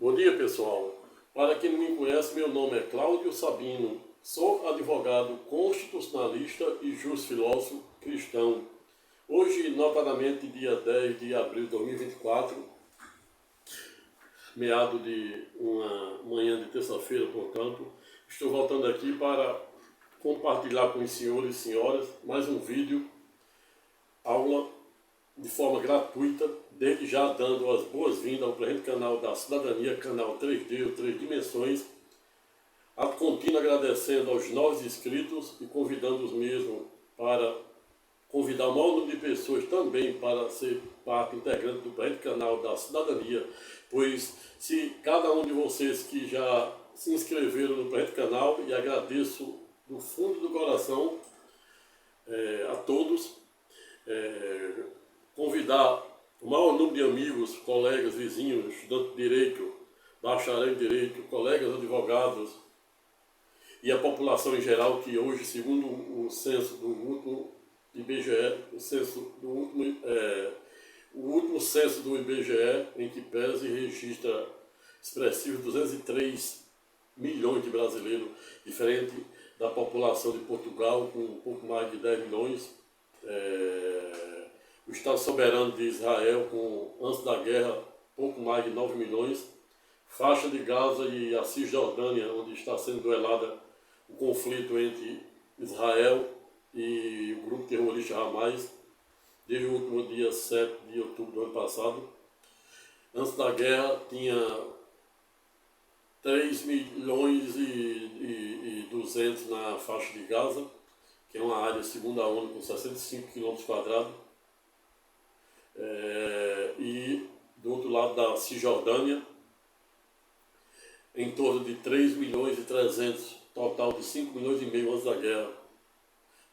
Bom dia, pessoal. Para quem não me conhece, meu nome é Cláudio Sabino. Sou advogado constitucionalista e justo-filósofo cristão. Hoje, notadamente, dia 10 de abril de 2024, meado de uma manhã de terça-feira, portanto, estou voltando aqui para compartilhar com os senhores e senhoras mais um vídeo, aula de forma gratuita, desde já dando as boas-vindas ao presente canal da Cidadania, canal 3D ou 3 Dimensões, a contínuo agradecendo aos novos inscritos e convidando os mesmos para convidar o maior número de pessoas também para ser parte integrante do presente canal da Cidadania, pois se cada um de vocês que já se inscreveram no presente canal, e agradeço do fundo do coração a todos, convidar o maior número de amigos, colegas, vizinhos, estudantes de direito, bacharel em direito, colegas advogados e a população em geral, que hoje, segundo o censo do último IBGE, o último censo do IBGE, em que pesa e registra expressivos 203 milhões de brasileiros, diferente da população de Portugal, com um pouco mais de 10 milhões, o Estado soberano de Israel, antes da guerra, pouco mais de 9 milhões, faixa de Gaza e a Cisjordânia, onde está sendo duelada o conflito entre Israel e o grupo terrorista Hamas, desde o último dia 7 de outubro do ano passado. Antes da guerra tinha 3 milhões e 200 na faixa de Gaza, que é uma área, segundo a ONU, com 65 km². E do outro lado da Cisjordânia, em torno de 3 milhões e 300, total de 5 milhões e meio antes da guerra.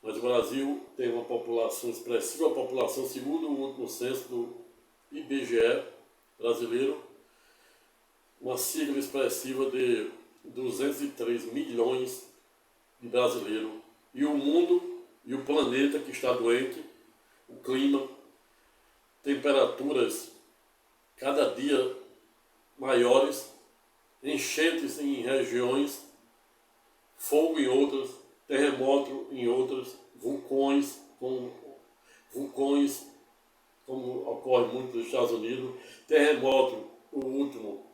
Mas o Brasil tem uma população expressiva, a população, segundo o último censo do IBGE brasileiro, uma sigla expressiva de 203 milhões de brasileiros. E o mundo e o planeta que está doente, o clima, temperaturas cada dia maiores, enchentes em regiões, fogo em outras, terremoto em outras, vulcões, como ocorre muito nos Estados Unidos, terremoto, o último,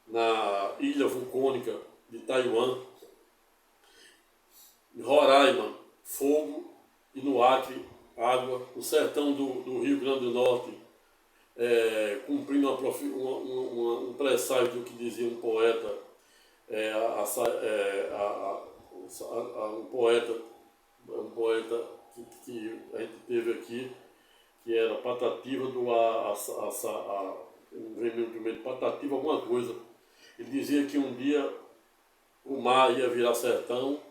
na ilha vulcânica de Taiwan, em Roraima, fogo, e no Acre, água, o sertão do Rio Grande do Norte, cumprindo um presságio do que dizia um poeta, um poeta que a gente teve aqui, que era Patativa Patativa alguma coisa. Ele dizia que um dia o mar ia virar sertão,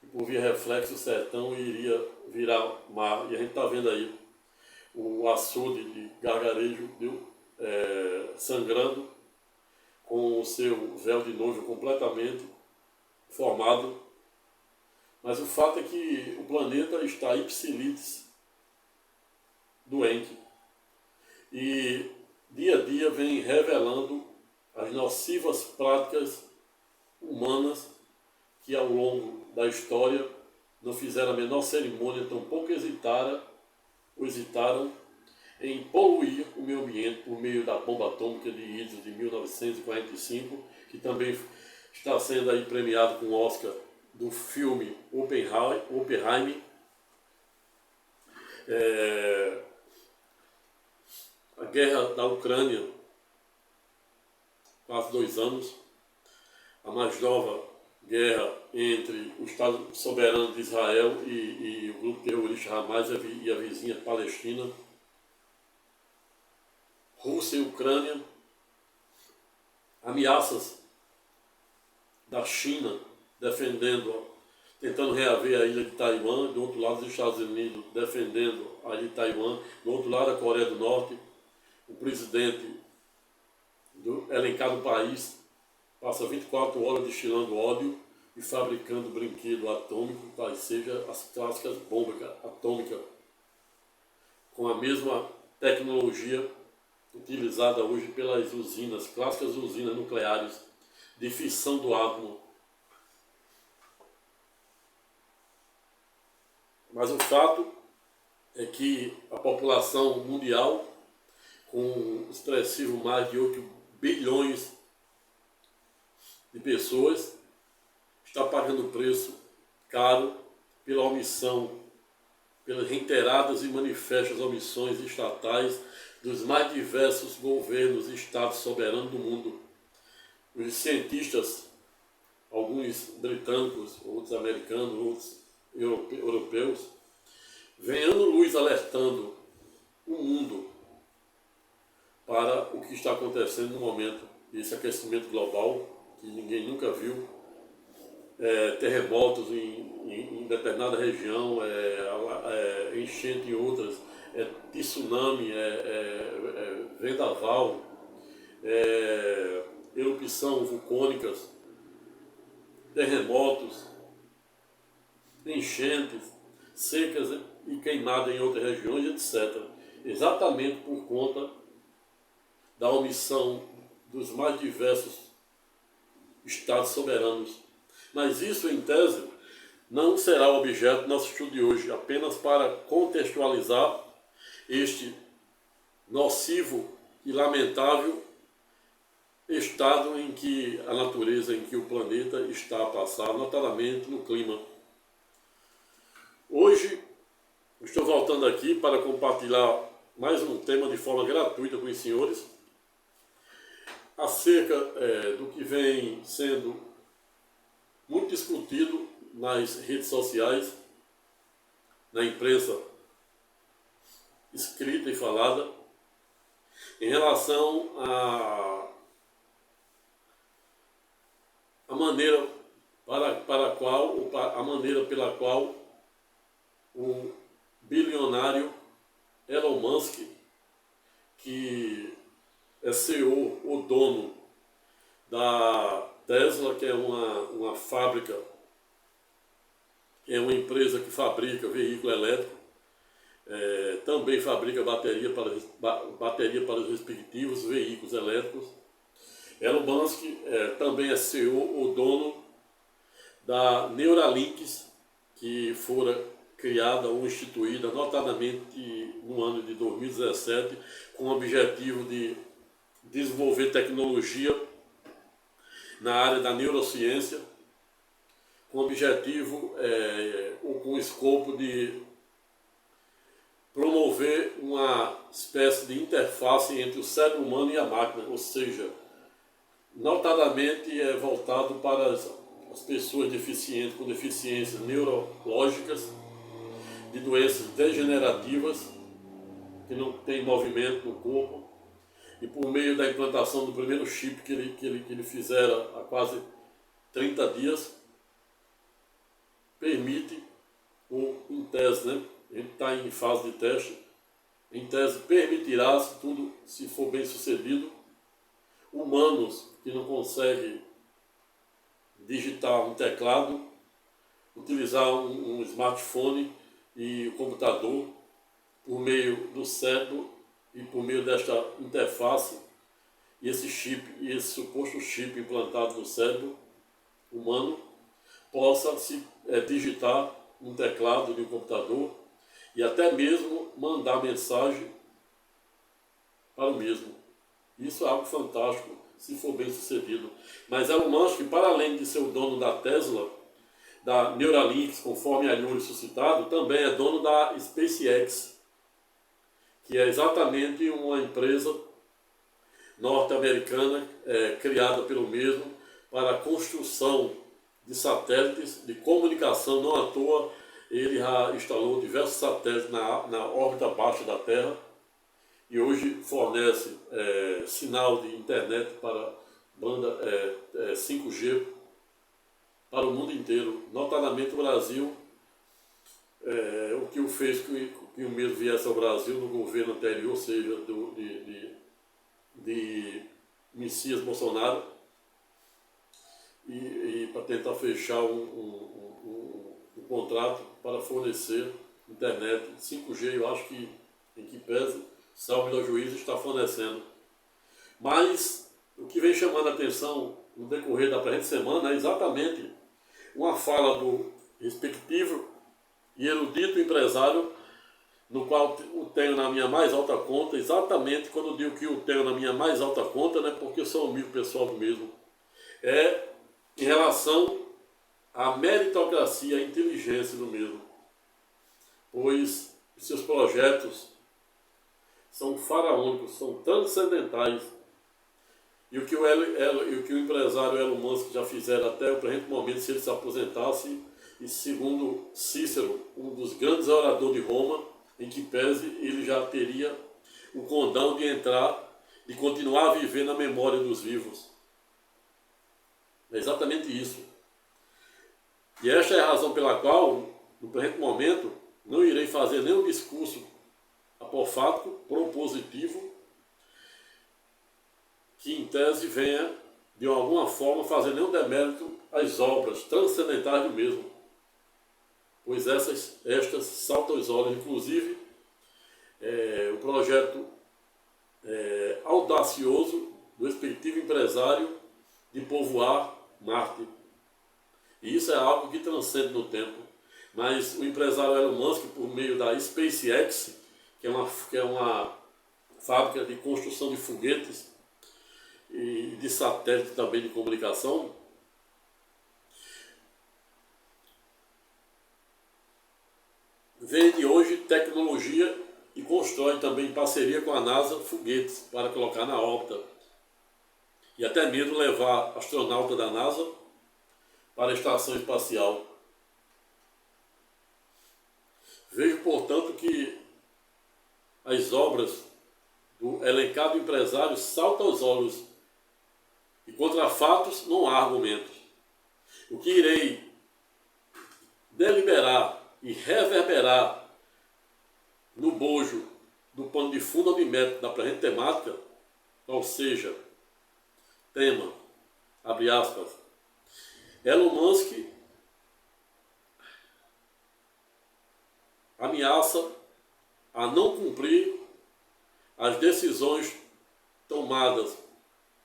e por via reflexo o sertão iria virar mar. E a gente está vendo aí o açude de Gargarejo sangrando, com o seu véu de noivo completamente formado. Mas o fato é que o planeta está ipsilitis, doente. E dia a dia vem revelando as nocivas práticas humanas que ao longo da história não fizeram a menor cerimônia, tampouco hesitaram em poluir o meio ambiente por meio da bomba atômica de Hiroshima de 1945, que também está sendo aí premiado com o Oscar do filme Oppenheimer. A guerra da Ucrânia, quase 2 anos, a mais nova guerra entre o Estado soberano de Israel e o grupo terrorista Hamas e a vizinha Palestina, Rússia e Ucrânia, ameaças da China tentando reaver a ilha de Taiwan, do outro lado dos Estados Unidos defendendo a ilha de Taiwan, do outro lado a Coreia do Norte. O presidente do elencado país passa 24 horas destilando ódio e fabricando brinquedo atômico, qual seja as clássicas bombas atômicas, com a mesma tecnologia, utilizada hoje pelas usinas, clássicas usinas nucleares de fissão do átomo. Mas o fato é que a população mundial, com expressivo mais de 8 bilhões de pessoas, está pagando preço caro pela omissão, pelas reiteradas e manifestas omissões estatais dos mais diversos governos e estados soberanos do mundo. Os cientistas, alguns britânicos, outros americanos, outros europeus, vêm ano-luz alertando o mundo para o que está acontecendo no momento, esse aquecimento global que ninguém nunca viu, terremotos em determinada região, enchente em outras, tsunami, vendaval, erupção vulcânicas, terremotos, enchentes, secas e queimadas em outras regiões, etc. Exatamente por conta da omissão dos mais diversos estados soberanos. Mas isso, em tese, não será o objeto do nosso estudo de hoje, apenas para contextualizar este nocivo e lamentável estado em que a natureza, em que o planeta está a passar, notadamente no clima. Hoje, estou voltando aqui para compartilhar mais um tema de forma gratuita com os senhores, acerca do que vem sendo muito discutido nas redes sociais, na imprensa escrita e falada, em relação à maneira pela qual o bilionário Elon Musk, que é CEO, o dono da Tesla, que é uma fábrica, é uma empresa que fabrica veículo elétrico, também fabrica bateria para os respectivos veículos elétricos. Elon Musk também é CEO, o dono da Neuralink, que fora criada ou instituída notadamente no ano de 2017, com o objetivo de desenvolver tecnologia na área da neurociência, com o objetivo ou com o escopo de promover uma espécie de interface entre o cérebro humano e a máquina, ou seja, notadamente voltado para as pessoas deficientes, com deficiências neurológicas, de doenças degenerativas, que não tem movimento no corpo, e por meio da implantação do primeiro chip que ele fizera há quase 30 dias, permite, ou em tese, né? Ele está em fase de teste, em tese permitirá, se for bem sucedido, humanos que não conseguem digitar um teclado, utilizar um smartphone e o computador por meio do cérebro e por meio desta interface, e esse suposto chip implantado no cérebro humano possa se digitar um teclado de um computador e até mesmo mandar mensagem para o mesmo. Isso é algo fantástico, se for bem sucedido. Mas Elon Musk, para além de ser o dono da Tesla, da Neuralink, conforme anúncio suscitado, também é dono da SpaceX, que é exatamente uma empresa norte-americana criada pelo mesmo para a construção de satélites de comunicação. Não à toa ele já instalou diversos satélites na órbita baixa da Terra e hoje fornece sinal de internet para banda 5G para o mundo inteiro, notadamente o Brasil. O que o fez que o mesmo viesse ao Brasil no governo anterior, ou seja, de Messias Bolsonaro, e para tentar fechar um contrato para fornecer internet 5G, eu acho que em que pese salvo melhor juízo, está fornecendo. Mas o que vem chamando a atenção no decorrer da presente semana é exatamente uma fala do respectivo e erudito empresário, no qual o tenho na minha mais alta conta, exatamente quando eu digo que o tenho na minha mais alta conta, não é porque eu sou amigo pessoal do mesmo, é em relação à meritocracia, à inteligência do mesmo, pois seus projetos são faraônicos, são transcendentais, e o que o empresário Elon Musk já fizeram até o presente momento, se ele se aposentasse, e segundo Cícero, um dos grandes oradores de Roma, em que pese ele já teria o condão de entrar e continuar a viver na memória dos vivos. É exatamente isso. E esta é a razão pela qual, no presente momento, não irei fazer nenhum discurso apofático, propositivo, que em tese venha, de alguma forma, fazer nenhum demérito às obras transcendentais do mesmo. Pois estas saltam aos olhos, inclusive o projeto audacioso do respectivo empresário de povoar Marte. E isso é algo que transcende no tempo. Mas o empresário Elon Musk, por meio da SpaceX, que é uma fábrica de construção de foguetes e de satélite também de comunicação, vende hoje tecnologia e constrói também em parceria com a NASA foguetes para colocar na órbita e até mesmo levar astronauta da NASA para a estação espacial. Vejo, portanto, que as obras do elencado empresário saltam aos olhos e contra fatos não há argumentos. O que irei deliberar e reverberar no bojo do pano de fundo ou de método da presente temática, ou seja, tema, abre aspas, Elon Musk ameaça a não cumprir as decisões tomadas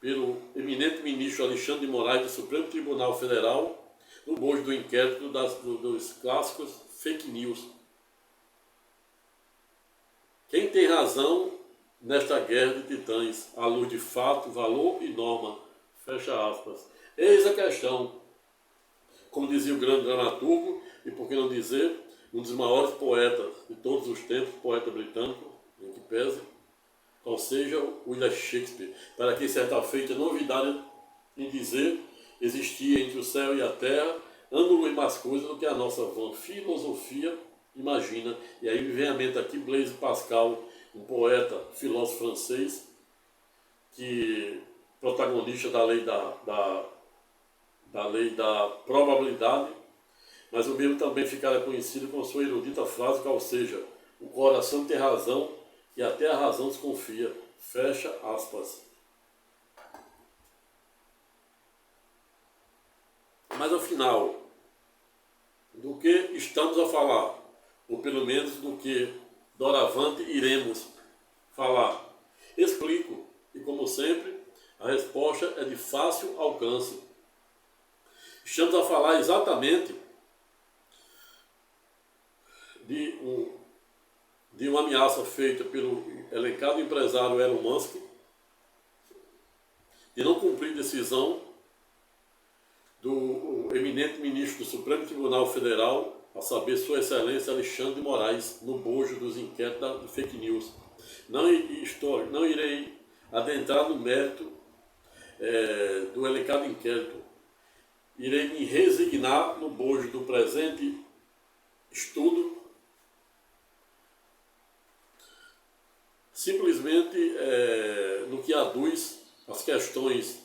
pelo eminente ministro Alexandre de Moraes do Supremo Tribunal Federal no bojo do inquérito dos clássicos fake news. Quem tem razão nesta guerra de titãs, à luz de fato, valor e norma? Fecha aspas. Eis a questão. Como dizia o grande dramaturgo, e por que não dizer, um dos maiores poetas de todos os tempos, poeta britânico, em que pese, ou seja, William Shakespeare, para quem certa feita novidade em dizer, existia entre o céu e a terra ângulo e mais coisas do que a nossa vã filosofia imagina. E aí me vem à mente aqui Blaise Pascal, um poeta, filósofo francês, que protagonista da lei da lei da probabilidade, mas o mesmo também ficará conhecido com sua erudita frase, qual seja, o coração tem razão e até a razão desconfia. Fecha aspas. Mas afinal, do que estamos a falar? Ou pelo menos do que doravante iremos falar? Explico, e como sempre, a resposta é de fácil alcance. Estamos a falar exatamente de uma ameaça feita pelo elencado empresário Elon Musk de não cumprir decisão do eminente ministro do Supremo Tribunal Federal, a saber, Sua Excelência Alexandre de Moraes, no bojo dos inquéritos de fake news. Não irei adentrar no mérito do elencado inquérito. Irei me resignar no bojo do presente estudo, simplesmente no que aduz as questões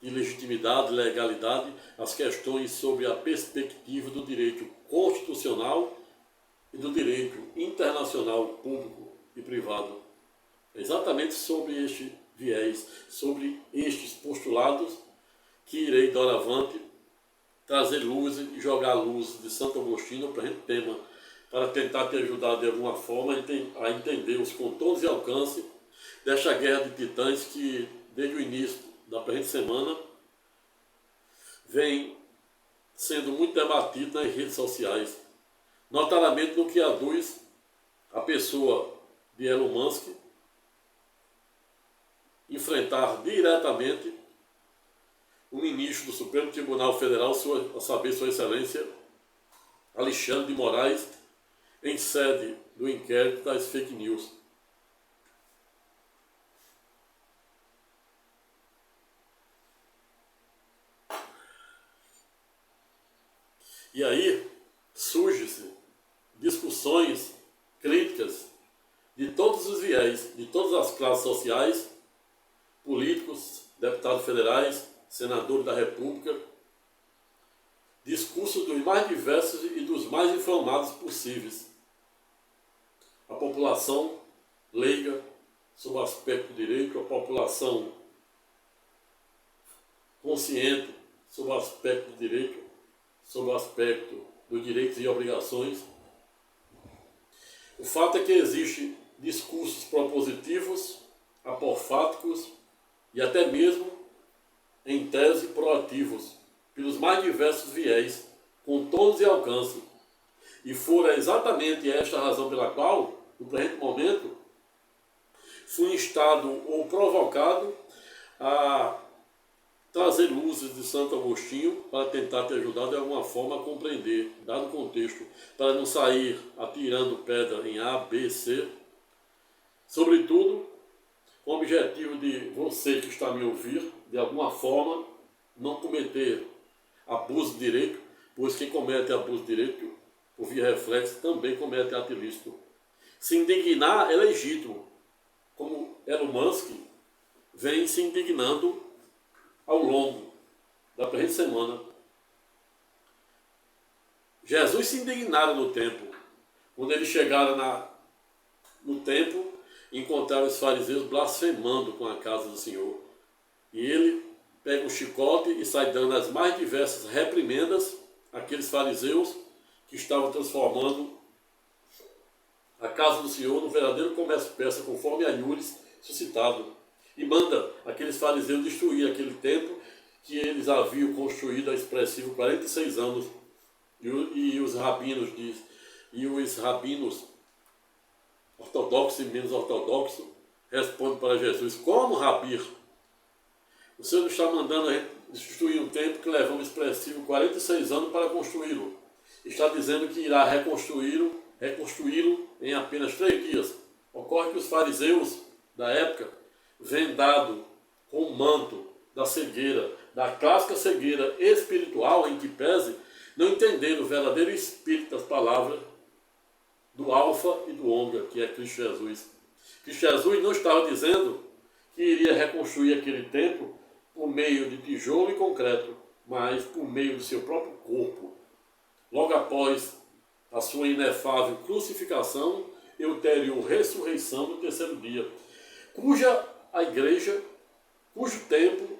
de legitimidade, legalidade, as questões sobre a perspectiva do direito constitucional e do direito internacional público e privado. Exatamente sobre este viés, sobre estes postulados que irei doravante trazer luz e jogar luz de Santo Agostinho para o tema para tentar te ajudar de alguma forma a entender os contornos e alcance desta guerra de titãs que, desde o início da presente semana, vem sendo muito debatido nas redes sociais, notadamente no que aduz a pessoa de Elon Musk enfrentar diretamente o ministro do Supremo Tribunal Federal, a saber, Sua Excelência Alexandre de Moraes, em sede do inquérito das fake news. E aí surgem-se discussões, críticas de todos os viés, de todas as classes sociais, políticos, deputados federais, senadores da República, discursos dos mais diversos e dos mais inflamados possíveis. A população leiga, sob o aspecto do direito, a população consciente, sob o aspecto do direito, sob o aspecto dos direitos e obrigações. O fato é que existem discursos propositivos, apofáticos e até mesmo, em tese, proativos, pelos mais diversos viés, contornos e alcance. E fora exatamente esta a razão pela qual, no presente momento, fui instado ou provocado a trazer luzes de Santo Agostinho para tentar te ajudar de alguma forma a compreender, dado o contexto, para não sair atirando pedra em A, B, C. Sobretudo, com o objetivo de você que está a me ouvir, de alguma forma, não cometer abuso de direito, pois quem comete abuso de direito, por via reflexo, também comete ato ilícito. Se indignar é legítimo, como Elon Musk vem se indignando ao longo da presente semana. Jesus se indignara no templo, quando eles chegaram no templo, encontraram os fariseus blasfemando com a casa do Senhor. E ele pega um chicote e sai dando as mais diversas reprimendas àqueles fariseus que estavam transformando a casa do Senhor num verdadeiro comércio persa, conforme Anures suscitado. E manda aqueles fariseus destruir aquele templo que eles haviam construído há expressivo 46 anos. E os rabinos ortodoxos e menos ortodoxos respondem para Jesus: como, Rabi? O Senhor nos está mandando a gente destruir um templo que levamos expressivo 46 anos para construí-lo. Está dizendo que irá reconstruí-lo em apenas 3 dias. Ocorre que os fariseus da época, vendado com o manto da cegueira, da clássica cegueira espiritual em que pese, não entenderam o verdadeiro espírito das palavras do Alfa e do Ômega, que é Cristo Jesus. Cristo Jesus não estava dizendo que iria reconstruir aquele templo por meio de tijolo e concreto, mas por meio do seu próprio corpo. Logo após a sua inefável crucificação e ulterior ressurreição no terceiro dia, cujo templo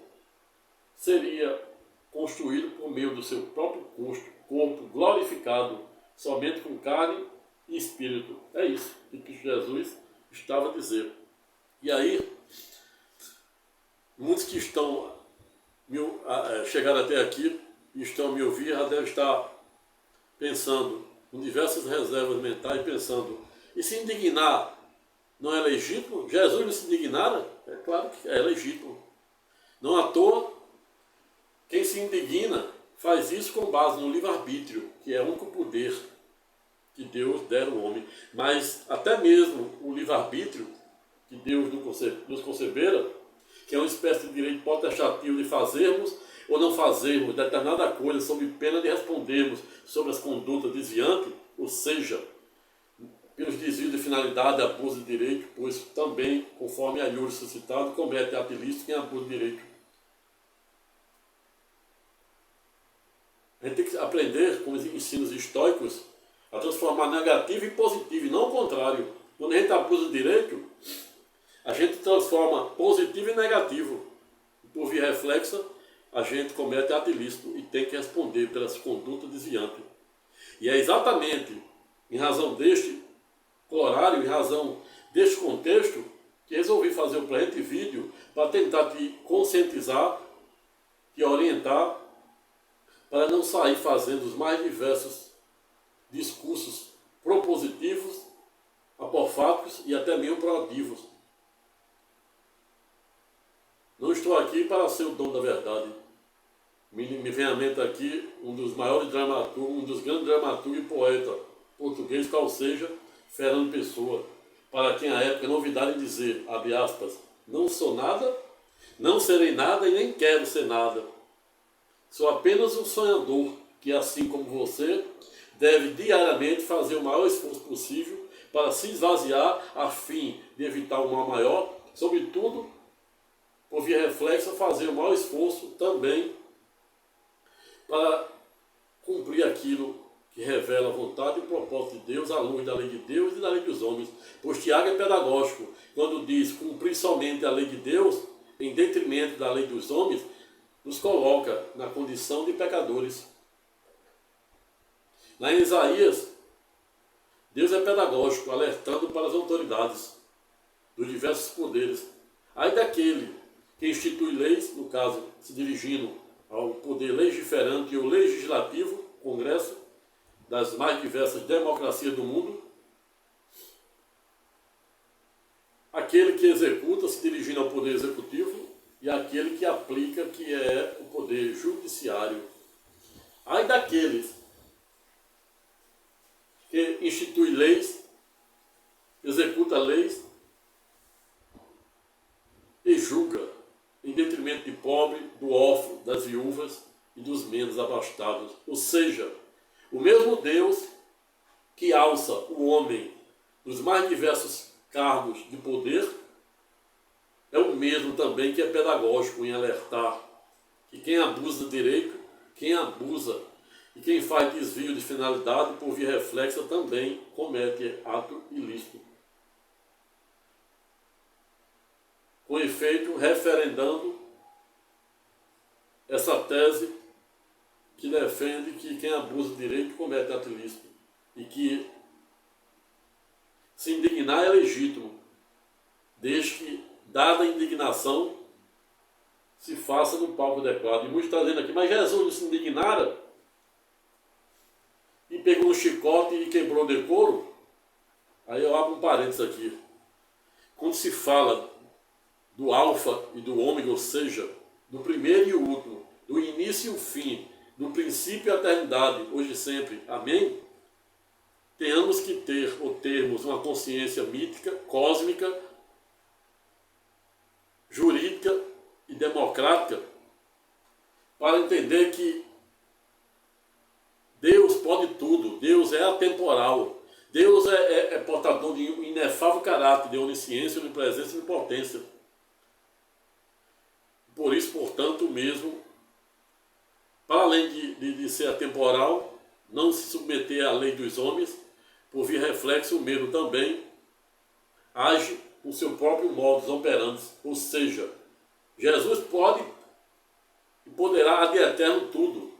seria construído por meio do seu próprio corpo glorificado, somente com carne e espírito. É isso que Jesus estava a dizer. E aí, muitos que chegaram até aqui e estão a me ouvir já devem estar pensando, com diversas reservas mentais, pensando: e se indignar não é legítimo? Jesus não se indignara? É claro que é legítimo. Não à toa, quem se indigna faz isso com base no livre-arbítrio, que é o único poder que Deus dera ao homem. Mas até mesmo o livre-arbítrio que Deus nos concebera, que é uma espécie de direito potestativo de fazermos ou não fazermos determinada coisa sob pena de respondermos sobre as condutas desviantes, ou seja, pelos desvios de finalidade, abuso de direito, pois também, conforme a Anures suscitado, comete ato ilícito quem abusa de direito. A gente tem que aprender, com os ensinos estoicos, a transformar negativo em positivo, e não o contrário. Quando a gente abusa do direito, a gente transforma positivo em negativo. Por via reflexa, a gente comete ato ilícito e tem que responder pelas condutas desviantes. E é exatamente em razão deste horário, em razão deste contexto, que resolvi fazer o presente vídeo para tentar te conscientizar, te orientar, para não sair fazendo os mais diversos discursos propositivos, apofáticos e até mesmo proativos. Não estou aqui para ser o dono da verdade. Me vem à mente aqui um dos maiores dramaturgos, um dos grandes dramaturgos e poeta português, qual seja, Fernando Pessoa, para quem à época é novidade em dizer, abre aspas, não sou nada, não serei nada e nem quero ser nada. Sou apenas um sonhador que, assim como você, deve diariamente fazer o maior esforço possível para se esvaziar a fim de evitar o mal maior, sobretudo, por via reflexa, fazer o maior esforço também para cumprir aquilo que revela a vontade e o propósito de Deus, à luz da lei de Deus e da lei dos homens. Pois Tiago é pedagógico, quando diz cumprir somente a lei de Deus, em detrimento da lei dos homens, nos coloca na condição de pecadores. Lá em Isaías, Deus é pedagógico, alertando para as autoridades dos diversos poderes. Aí daquele que institui leis, no caso, se dirigindo ao poder legiferante e o legislativo, Congresso, das mais diversas democracias do mundo, aquele que executa, se dirigindo ao poder executivo, e aquele que aplica, que é o poder judiciário. Aí daqueles que institui leis, executa leis e julga, em detrimento de pobre, do órfão, das viúvas e dos menos abastados. Ou seja, o mesmo Deus que alça o homem nos mais diversos cargos de poder é o mesmo também que é pedagógico em alertar que quem abusa do direito, quem abusa e quem faz desvio de finalidade por via reflexa também comete ato ilícito. Com efeito, referendando essa tese que defende que quem abusa do direito comete ato ilícito e que se indignar é legítimo, desde que, dada a indignação, se faça no palco adequado. E muitos estão dizendo aqui, mas Jesus não se indignara e pegou um chicote e quebrou o decoro? Aí eu abro um parênteses aqui. Quando se fala do alfa e do ômega, ou seja, do primeiro e o último, do início e o fim, do princípio e a eternidade, hoje e sempre, amém? Tenhamos que ter ou termos uma consciência mítica, cósmica, jurídica e democrática para entender que Deus pode tudo, Deus é atemporal, Deus é portador de um inefável caráter de onisciência, onipresença e onipotência. Por isso, portanto, mesmo, para além de ser atemporal, não se submeter à lei dos homens, por via reflexo, o mesmo também age com seu próprio modus operandi, ou seja, Jesus pode e poderá de eterno tudo,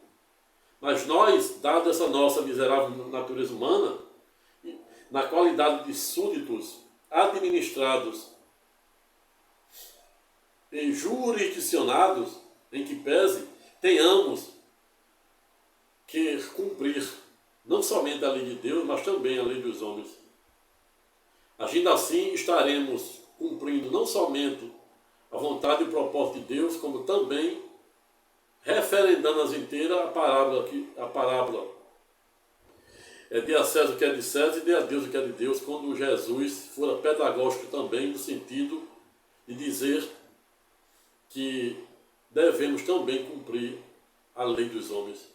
mas nós, dado essa nossa miserável natureza humana, na qualidade de súditos administrados e jurisdicionados, em que pese, tenhamos que cumprir não somente a lei de Deus, mas também a lei dos homens. Agindo assim, estaremos cumprindo não somente a vontade e o propósito de Deus, como também referendando as inteiras a parábola dê a César o que é de César e dê a Deus o que é de Deus, quando Jesus fora pedagógico também no sentido de dizer que devemos também cumprir a lei dos homens.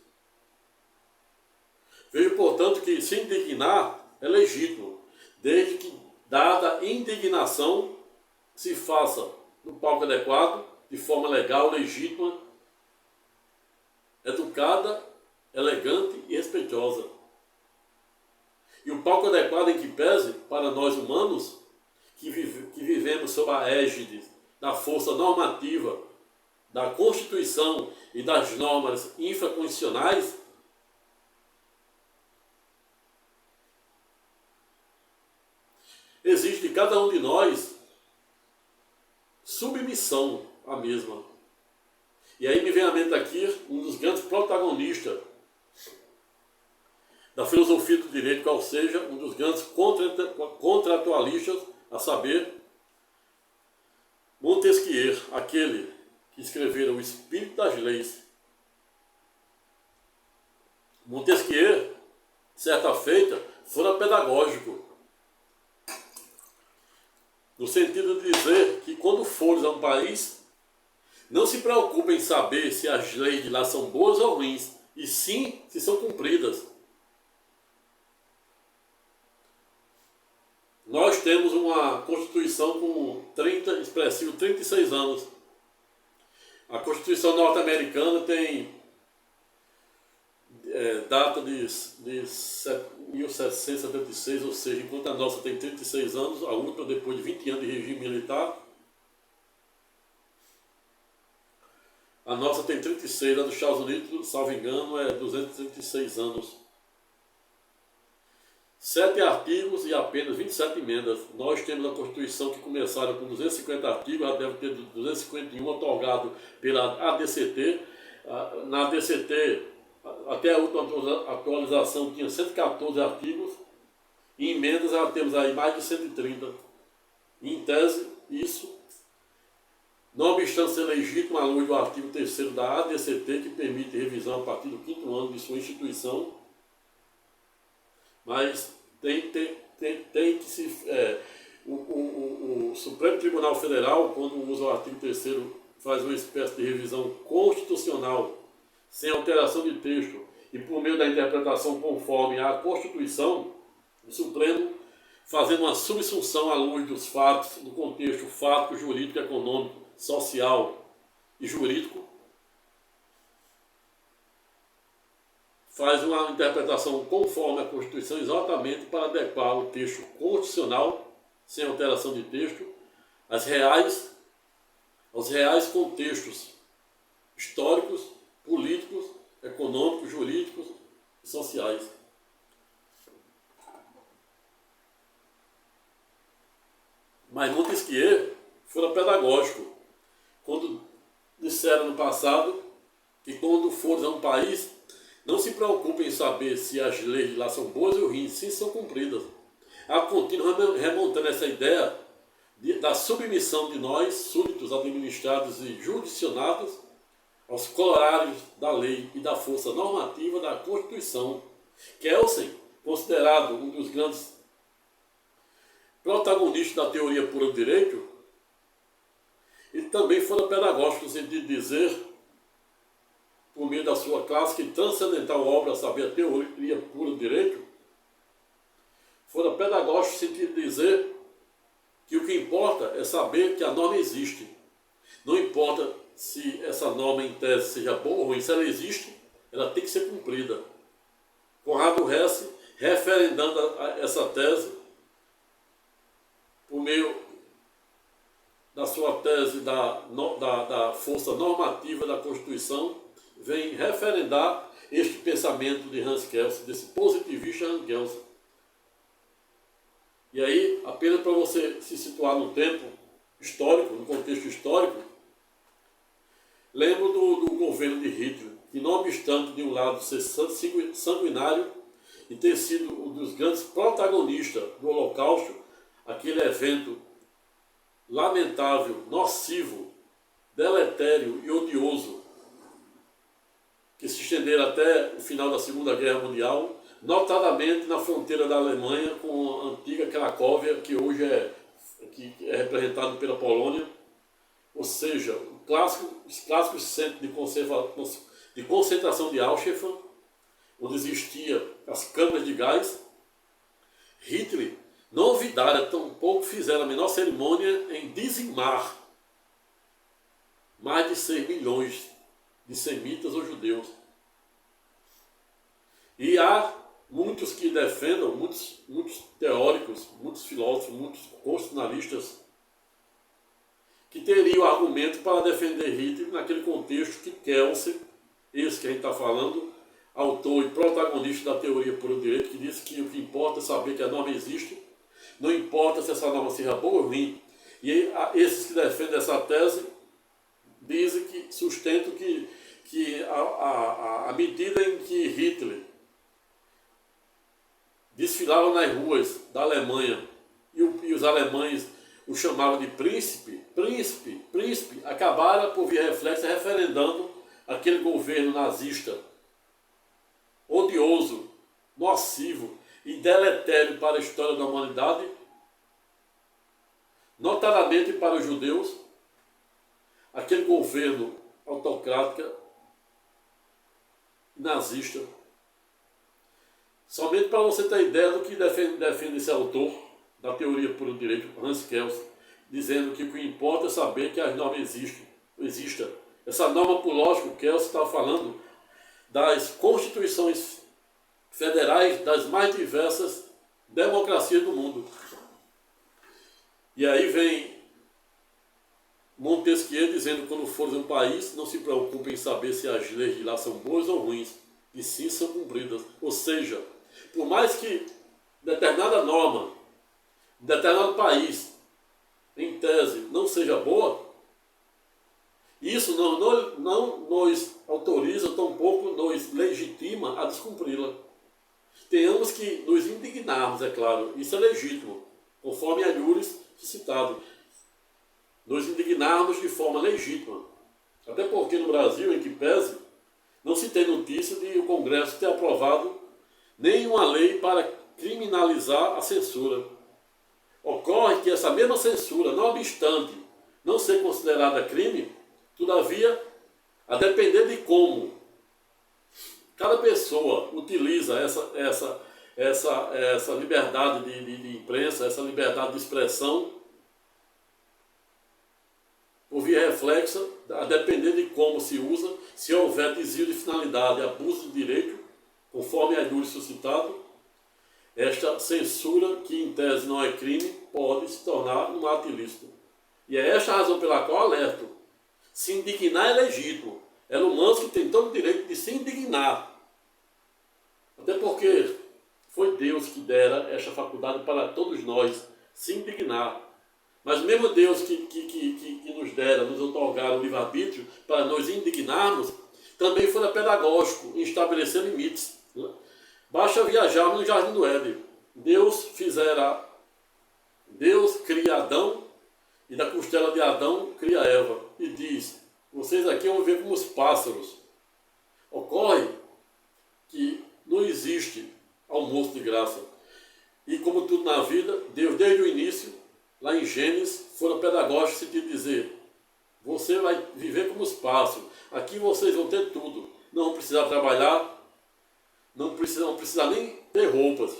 Vejo, portanto, que se indignar é legítimo, desde que, dada a indignação, se faça no palco adequado, de forma legal, legítima, educada, elegante e respeitosa. E o palco adequado em que pese, para nós humanos, que vivemos sob a égide da força normativa, da Constituição e das normas infraconstitucionais, cada um de nós submissão à mesma. E aí me vem à mente aqui um dos grandes protagonistas da filosofia do direito, qual seja um dos grandes contratualistas, a saber, Montesquieu, aquele que escreveu O Espírito das Leis. Montesquieu, certa feita, fora pedagógico, no sentido de dizer que quando fores a um país, não se preocupe em saber se as leis de lá são boas ou ruins, e sim se são cumpridas. Nós temos uma Constituição com 36 anos. A Constituição norte-americana tem data de 1776, ou seja, enquanto a nossa tem 36 anos, a última depois de 20 anos de regime militar. A nossa tem 36, a dos Estados Unidos, salvo engano, é 236 anos. 7 artigos e apenas 27 emendas. Nós temos a Constituição que começaram com 250 artigos, já deve ter 251 otorgado pela ADCT. Na ADCT, até a última atualização, tinha 114 artigos, e emendas já temos aí mais de 130. E, em tese, isso, não obstante ser legítimo à luz do artigo 3º da ADCT, que permite revisão a partir do 5º ano de sua instituição, mas tem que se... o Supremo Tribunal Federal, quando usa o artigo 3º, faz uma espécie de revisão constitucional, sem alteração de texto, e por meio da interpretação conforme à Constituição, o Supremo, fazendo uma subsunção à luz dos fatos, do contexto fático, jurídico, econômico, social e jurídico, faz uma interpretação conforme a Constituição exatamente para adequar o texto constitucional, sem alteração de texto, aos reais contextos históricos, políticos, econômicos, jurídicos e sociais. Mas Montesquieu foi pedagógico, quando disseram no passado que quando fores a um país, não se preocupe em saber se as leis lá são boas ou ruins, sim são cumpridas. A contínuo remontando essa ideia da submissão de nós, súditos, administrados e jurisdicionados, aos colorários da lei e da força normativa da Constituição. Kelsen, considerado um dos grandes protagonistas da teoria pura do direito, e também foi pedagógico no sentido de dizer, por meio da sua clássica e transcendental obra, a saber, a teoria pura do direito, foi pedagógico no sentido de dizer que o que importa é saber que a norma existe. Não importa se essa norma em tese seja boa ou ruim, se ela existe, ela tem que ser cumprida. Conrado Hesse, referendando essa tese, por meio da sua tese da força normativa da Constituição, vem referendar este pensamento de Hans Kelsen, desse positivista Hans Kelsen. E aí, apenas para você se situar no tempo histórico, no contexto histórico, lembro do governo de Hitler, que não obstante de um lado ser sanguinário e ter sido um dos grandes protagonistas do Holocausto, aquele evento lamentável, nocivo, deletério e odioso, que se estenderam até o final da Segunda Guerra Mundial, notadamente na fronteira da Alemanha com a antiga Cracóvia, que hoje é representado pela Polônia, ou seja, os clássicos centros de concentração de Auschwitz, onde existiam as câmaras de gás. Hitler não olvidaram, tampouco fizeram a menor cerimônia em dizimar mais de 6 milhões de semitas ou judeus. E há muitos que defendam, muitos teóricos, muitos filósofos, muitos constitucionalistas, que teriam argumento para defender Hitler naquele contexto que Kelsen, esse que a gente está falando, autor e protagonista da teoria pura do direito, que diz que o que importa é saber que a norma existe, Não importa se essa norma seja boa ou ruim. E esses que defendem essa tese dizem que sustentam que a medida em que Hitler desfilava nas ruas da Alemanha e os alemães o chamavam de príncipe, acabaram por via reflexo referendando aquele governo nazista odioso, nocivo e deletério para a história da humanidade, notadamente para os judeus, aquele governo autocrático nazista. Somente para você ter ideia do que defende esse autor da teoria puro direito, Hans Kelsen, dizendo que o que importa é saber que as normas existem. Essa norma por lógica, o Kelsen está falando das constituições federais das mais diversas democracias do mundo. E aí vem Montesquieu dizendo que quando for um país, não se preocupe em saber se as leis de lá são boas ou ruins, e sim são cumpridas. Ou seja, por mais que determinada norma, determinado país, em tese, não seja boa, isso não nos autoriza, tampouco nos legitima a descumpri-la. Tenhamos que nos indignarmos, é claro, isso é legítimo, conforme a Iuris citado, nos indignarmos de forma legítima. Até porque no Brasil, em que pese, não se tem notícia de o Congresso ter aprovado nenhuma lei para criminalizar a censura. Ocorre que essa mesma censura, não obstante não ser considerada crime, todavia, a depender de como cada pessoa utiliza essa liberdade de imprensa, essa liberdade de expressão, por via reflexa, a depender de como se usa, se houver desvio de finalidade, abuso de direito, conforme a Iuris suscitado, esta censura, que em tese não é crime, pode se tornar um ato ilícito. E é esta a razão pela qual alerto. Se indignar é legítimo. Elon Musk tem todo o direito de se indignar. Até porque foi Deus que dera esta faculdade para todos nós, se indignar. Mas mesmo Deus que nos dera, nos otorgara o livre-arbítrio para nos indignarmos, também foi pedagógico em estabelecer limites. Basta viajar no Jardim do Éden. Deus cria Adão e da costela de Adão cria Eva. E diz, vocês aqui vão viver como os pássaros. Ocorre que não existe almoço de graça. E como tudo na vida, Deus desde o início, lá em Gênesis, foram pedagógicos em sentido de dizer, você vai viver como os pássaros. Aqui vocês vão ter tudo. Não vão precisar trabalhar, não precisar nem ter roupas.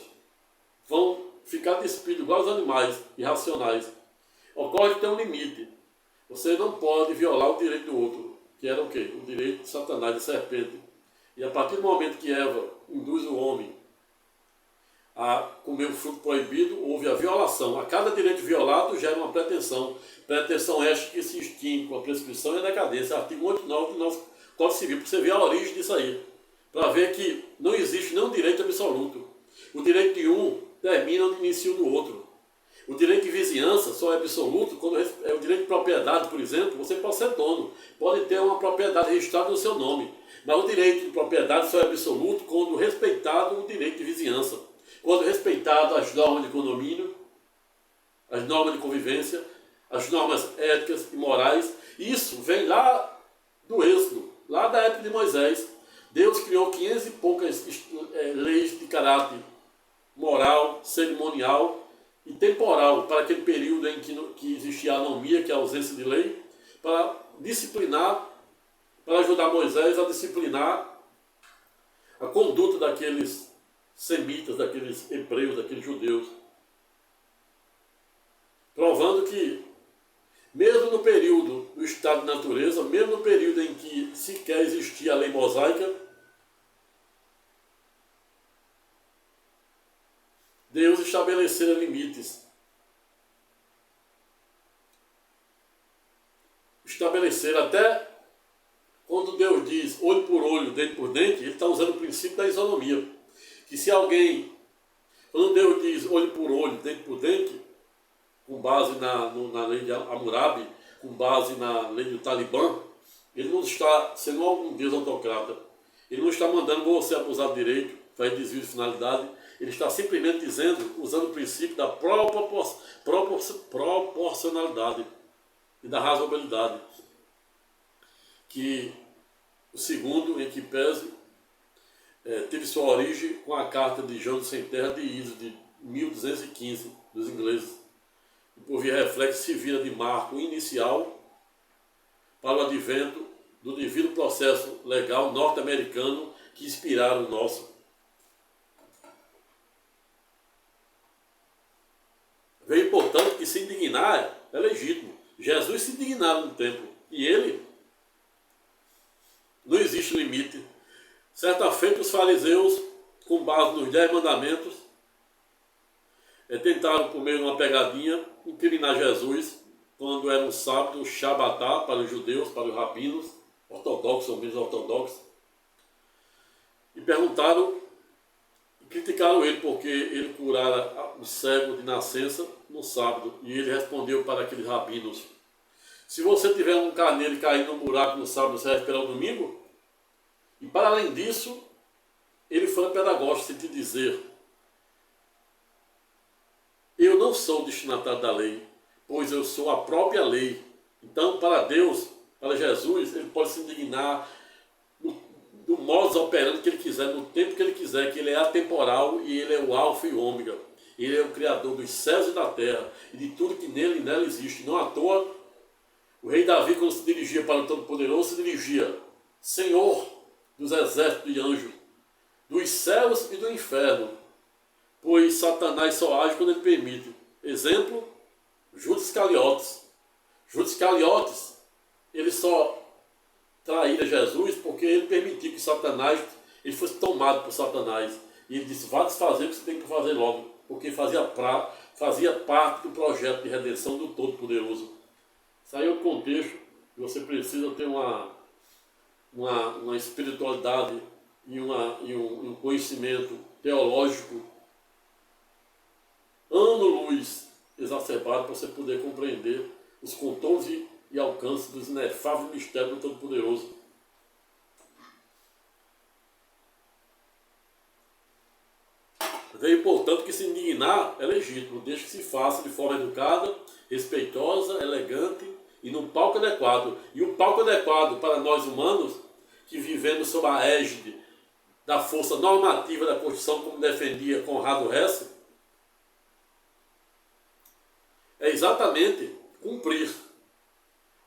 Vão ficar despidos igual os animais irracionais. Ocorre que tem um limite. Você não pode violar o direito do outro, que era o quê? O direito de Satanás, de serpente. E a partir do momento que Eva induz o homem a comer o fruto proibido, houve a violação. A cada direito violado gera uma pretensão. Pretensão esta que se extingue com a prescrição e a decadência. Artigo 89 do nosso Código Civil, para você ver a origem disso aí. Para ver que não existe nenhum direito absoluto. O direito de um termina onde inicia o do outro. O direito de vizinhança só é absoluto quando é o direito de propriedade, por exemplo, você pode ser dono, pode ter uma propriedade registrada no seu nome. Mas o direito de propriedade só é absoluto quando respeitado o direito de vizinhança. Quando respeitado as normas de condomínio, as normas de convivência, as normas éticas e morais. Isso vem lá do Êxodo, lá da época de Moisés. Deus criou 500 e poucas leis de caráter moral, cerimonial e temporal para aquele período em que existia a anomia, que é a ausência de lei, para disciplinar, para ajudar Moisés a disciplinar a conduta daqueles semitas, daqueles hebreus, daqueles judeus. Provando que, mesmo no período do estado de natureza, mesmo no período em que sequer existia a lei mosaica, Deus estabelecera limites. Estabelecer até quando Deus diz olho por olho, dente por dente, ele está usando o princípio da isonomia. Que se alguém Quando Deus diz olho por olho, dente por dente, com base na lei de Hammurabi, com base na lei do Talibã, ele não está sendo um Deus autocrata. Ele não está mandando você abusar do direito, fazer desvio de finalidade. Ele está simplesmente dizendo, usando o princípio da proporcionalidade e da razoabilidade, que o segundo, em que pese, teve sua origem com a carta de João de Sem Terra de Iso, de 1215, dos ingleses. E por via reflexo se vira de marco inicial para o advento do devido processo legal norte-americano que inspiraram o nosso. Veio, portanto, que se indignar é legítimo. Jesus se indignava no templo e ele não existe limite. Certa feita, os fariseus, com base nos 10 mandamentos, tentaram, por meio de uma pegadinha, incriminar Jesus quando era um sábado, o Shabatá, para os judeus, para os rabinos, ortodoxos ou menos ortodoxos, e perguntaram, e criticaram ele porque ele curara o cego de nascença no sábado, e ele respondeu para aqueles rabinos: se você tiver um carneiro caindo num buraco no sábado, você vai esperar o domingo? E para além disso, ele foi pedagógico, sem te dizer: eu não sou o destinatário da lei, pois eu sou a própria lei. Então, para Deus, para Jesus, ele pode se indignar do modus operandi que ele quiser, no tempo que ele quiser, que ele é atemporal e ele é o alfa e o ômega. Ele é o criador dos céus e da terra e de tudo que nele e nela existe. Não à toa, o rei Davi, quando se dirigia para o Todo-Poderoso, se dirigia: Senhor dos exércitos de anjos, dos céus e do inferno, pois Satanás só age quando ele permite. Exemplo, Judas Iscariotes. Judas Iscariotes, ele só traíra Jesus porque ele permitiu que Satanás, ele fosse tomado por Satanás. E ele disse: vá desfazer o que você tem que fazer logo, porque fazia parte do projeto de redenção do Todo-Poderoso. Isso aí é o contexto que você precisa ter uma espiritualidade e um conhecimento teológico ano-luz exacerbado para você poder compreender os contornos e alcances dos inefáveis mistérios do Todo-Poderoso. Veio, portanto, que se indignar é legítimo, desde que se faça de forma educada, respeitosa, elegante e num palco adequado. E o palco adequado para nós humanos, que vivemos sob a égide da força normativa da Constituição, como defendia Conrado Hesse, é exatamente cumprir.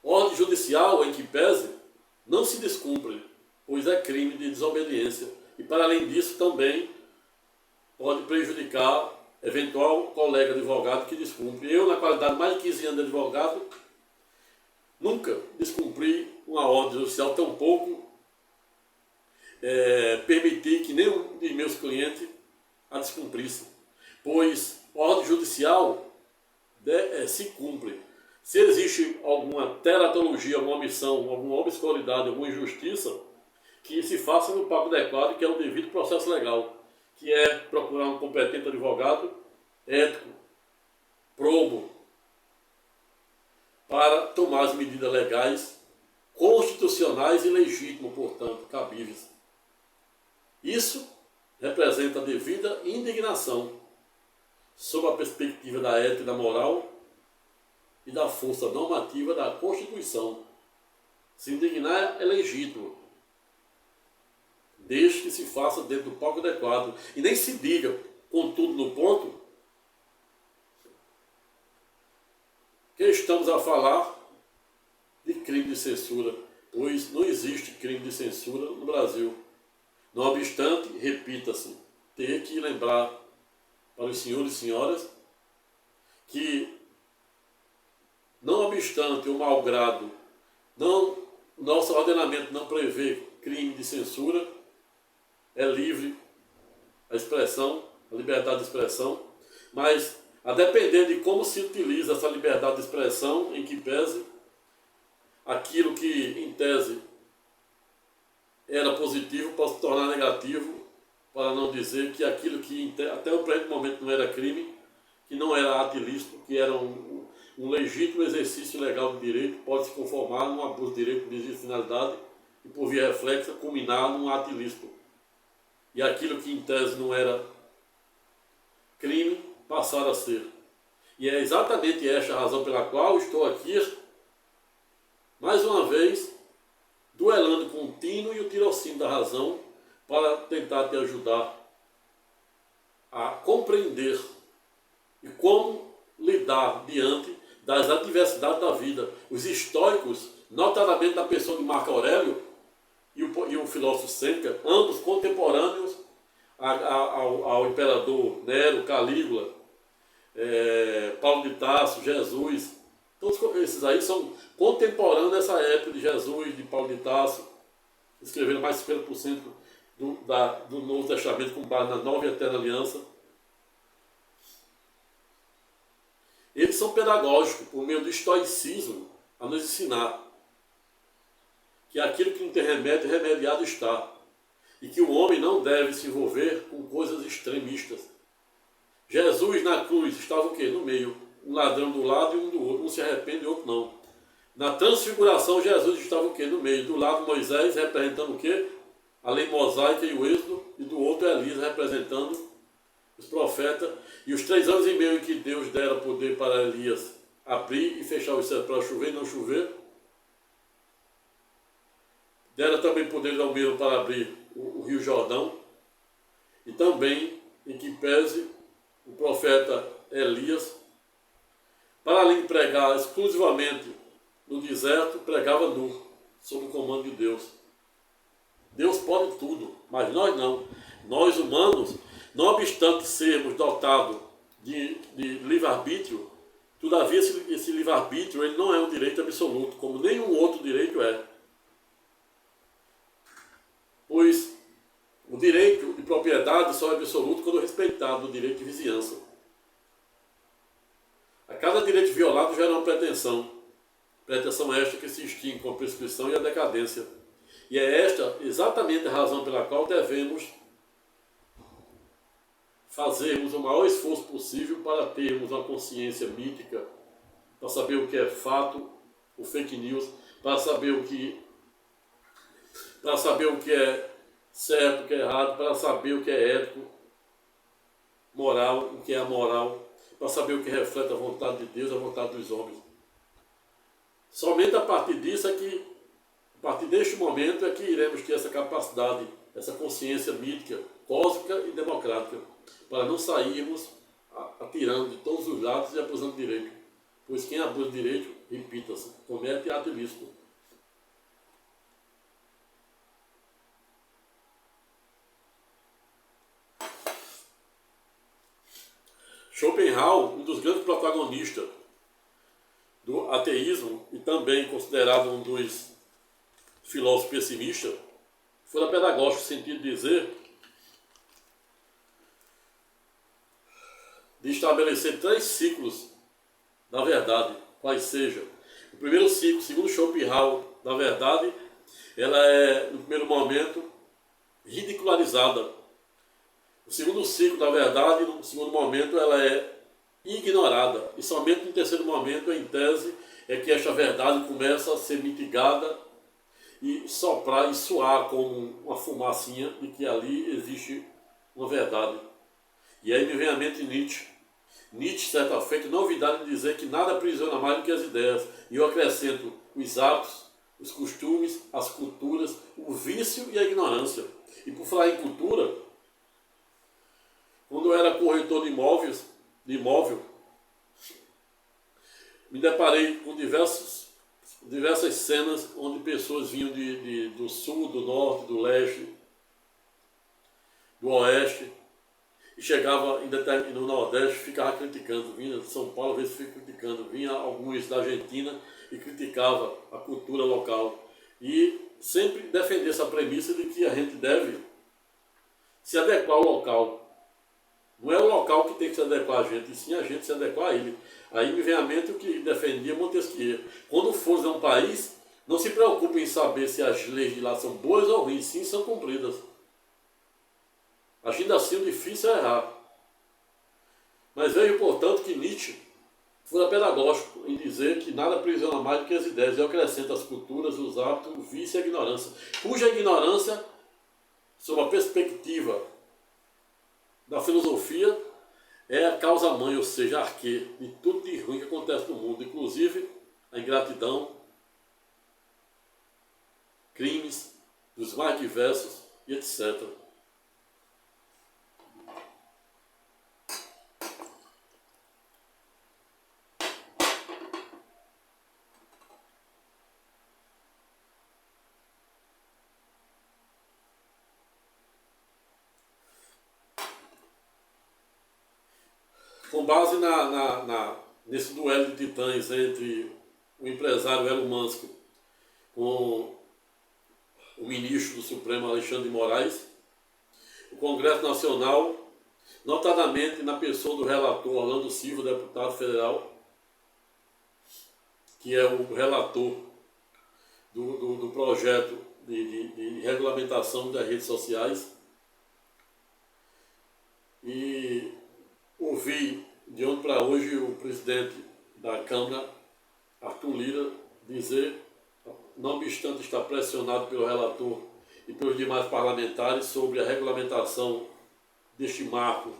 Ordem judicial, em que pese, não se descumpre, pois é crime de desobediência. E, para além disso, também pode prejudicar eventual colega advogado que descumpre. Eu, na qualidade de mais de 15 anos de advogado, nunca descumpri uma ordem judicial, tampouco permiti que nenhum de meus clientes a descumprisse, pois ordem judicial se cumpre. Se existe alguma teratologia, alguma omissão, alguma obscuridade, alguma injustiça, que se faça no pago adequado, que é o devido processo legal, que é procurar um competente advogado ético, probo, para tomar as medidas legais, constitucionais e legítimas, portanto, cabíveis. Isso representa a devida indignação sob a perspectiva da ética e da moral e da força normativa da Constituição. Se indignar é legítimo, desde que se faça dentro do palco adequado. E nem se diga, contudo, no ponto, que estamos a falar de crime de censura, pois não existe crime de censura no Brasil. Não obstante, repita-se, ter que lembrar para os senhores e senhoras que, não obstante o mau grado, nosso ordenamento não prevê crime de censura, é livre a expressão, a liberdade de expressão, mas a depender de como se utiliza essa liberdade de expressão, em que pese aquilo que, em tese, era positivo, pode se tornar negativo para não dizer que aquilo que até o presente momento não era crime, que não era ato ilícito, que era um legítimo exercício legal do direito, pode se conformar num abuso de direito de finalidade e, por via reflexa, culminar num ato ilícito. E aquilo que em tese não era crime, passar a ser. E é exatamente esta a razão pela qual estou aqui, mais uma vez, duelando com o tino e o tirocínio da razão para tentar te ajudar a compreender e como lidar diante das adversidades da vida. Os históricos, notadamente da pessoa de Marco Aurélio e o filósofo Sêneca, ambos contemporâneos ao imperador Nero, Calígula, Paulo de Tarso, Jesus. Todos esses aí são contemporâneos dessa época de Jesus, de Paulo de Tarso. Escreveram mais de 50% do Novo Testamento com base na Nova e Eterna Aliança. Eles são pedagógicos por meio do estoicismo a nos ensinar que aquilo que não tem remédio, remediado está. E que o homem não deve se envolver com coisas extremistas. Jesus na cruz estava o quê? No meio. Um ladrão do lado e um do outro. Um se arrepende e o outro não. Na transfiguração, Jesus estava o quê? No meio. Do lado Moisés representando o quê? A lei mosaica e o êxodo. E do outro Elias representando os profetas. E os 3 anos e meio em que Deus dera poder para Elias abrir e fechar os céus para chover e não chover. Dera também poder ao mesmo para abrir o Rio Jordão. E também em que pese o profeta Elias, para além de pregar exclusivamente no deserto, pregava nu, sob o comando de Deus. Deus pode tudo, mas nós não. Nós humanos, não obstante sermos dotados de livre-arbítrio, todavia esse livre-arbítrio ele não é um direito absoluto, como nenhum outro direito é. Pois o direito de propriedade só é absoluto quando respeitado o direito de vizinhança. A cada direito violado gera uma pretensão. Pretensão esta que se extingue com a prescrição e a decadência. E é esta exatamente a razão pela qual devemos fazermos o maior esforço possível para termos uma consciência mítica, para saber o que é fato, o fake news, para saber o que é certo, o que é errado, para saber o que é ético, moral, o que é amoral, para saber o que reflete a vontade de Deus, a vontade dos homens. Somente a partir disso a partir deste momento é que iremos ter essa capacidade, essa consciência mítica, cósmica e democrática, para não sairmos atirando de todos os lados e abusando do direito. Pois quem abusa do direito, repita-se, comete ato ilícito. Schopenhauer, um dos grandes protagonistas do ateísmo e também considerado um dos filósofos pessimistas, foi pedagógico no sentido de dizer, de estabelecer 3 ciclos da verdade, quais sejam. O primeiro ciclo, segundo Schopenhauer, da verdade, ela é, no primeiro momento, ridicularizada. O segundo ciclo da verdade, no segundo momento, ela é ignorada. E somente no terceiro momento, em tese, é que esta verdade começa a ser mitigada e soprar e soar como uma fumacinha de que ali existe uma verdade. E aí me vem à mente Nietzsche. Nietzsche, certa feita, novidade em dizer que nada aprisiona mais do que as ideias. E eu acrescento os hábitos, os costumes, as culturas, o vício e a ignorância. E por falar em cultura, quando eu era corretor de imóvel, me deparei com diversas cenas onde pessoas vinham do sul, do norte, do leste, do oeste, e chegava no Nordeste, ficava criticando, vinha de São Paulo, às vezes fica criticando, vinha alguns da Argentina e criticava a cultura local. E sempre defender essa premissa de que a gente deve se adequar ao local. Não é o local que tem que se adequar a gente, e sim a gente se adequar a ele. Aí me vem à mente o que defendia Montesquieu. Quando for a um país, não se preocupe em saber se as leis de lá são boas ou ruins, sim são cumpridas. Agindo assim, o difícil é errar. Mas vejo, portanto, que Nietzsche foi pedagógico em dizer que nada aprisiona mais do que as ideias e acrescenta as culturas, os hábitos, o vício e a ignorância. Cuja ignorância, sob a perspectiva da filosofia, é a causa-mãe, ou seja, a arquê de tudo de ruim que acontece no mundo, inclusive a ingratidão, crimes dos mais diversos e etc. Com base nesse duelo de titãs entre o empresário Elon Musk com o ministro do Supremo Alexandre de Moraes, o Congresso Nacional, notadamente na pessoa do relator Orlando Silva, deputado federal, que é o relator do projeto de regulamentação das redes sociais, e ouvi de ontem para hoje o presidente da Câmara, Arthur Lira, dizer, não obstante estar pressionado pelo relator e pelos demais parlamentares sobre a regulamentação deste marco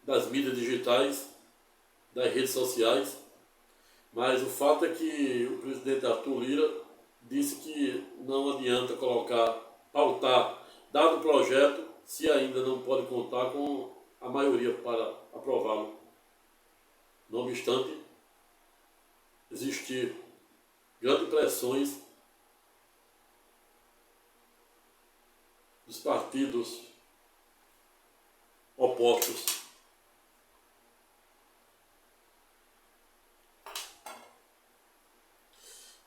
das mídias digitais, das redes sociais, mas o fato é que o presidente Arthur Lira disse que não adianta pautar dado o projeto se ainda não pode contar com a maioria para aprová-lo. Não obstante existir grandes pressões dos partidos opostos.